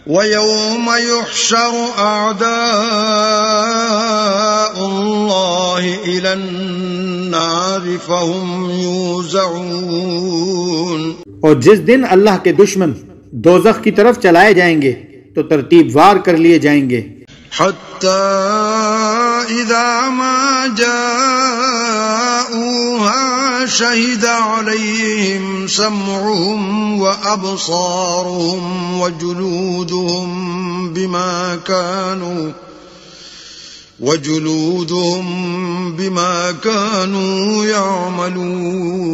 وَيَوْمَ يُحْشَرُ أَعْدَاءُ اللَّهِ إِلَى النَّارِ فَهُمْ يُوزَعُونَ، اور جس دن اللہ کے دشمن دوزخ کی طرف چلائے جائیں گے تو ترتیب وار کر لیے جائیں گے، حَتَّى إِذَا مَا جَاءُوهَا شَهِدَ عَلَيْهِمْ سَمْعُهُمْ وَأَبْصَارُهُمْ وَجُلُودُهُمْ بِمَا كَانُوا يَعْمَلُونَ،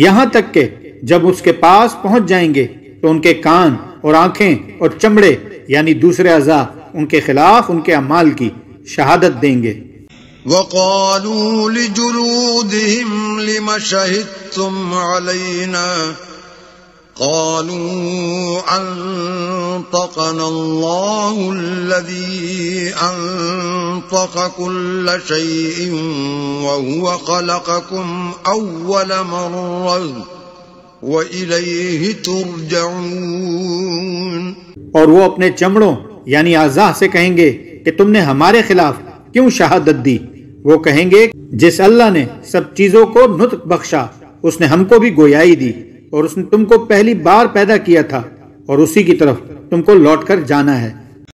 یہاں تک کہ جب اس کے پاس پہنچ جائیں گے تو ان کے کان اور آنکھیں اور چمڑے یعنی دوسرے اعضاء ان کے خلاف ان کے اعمال کی شہادت دیں گے۔ وَقَالُوا لِجُلُودِهِمْ لِمَ شَهِدتُّمْ عَلَيْنَا قَالُوا أَنطَقَنَا اللَّهُ الَّذِي أَنطَقَ كُلَّ شَيْءٍ وَهُوَ خَلَقَكُمْ أَوَّلَ مَرَّةٍ وَإِلَيْهِ تُرْجَعُونَ، اور وہ اپنے چمڑوں یعنی اعضاء سے کہیں گے کہ تم نے ہمارے خلاف کیوں شہادت دی؟ وہ کہیں گے جس اللہ نے سب چیزوں کو نطق بخشا اس نے ہم کو بھی گویائی دی، اور اس نے تم کو پہلی بار پیدا کیا تھا اور اسی کی طرف تم کو لوٹ کر جانا ہے۔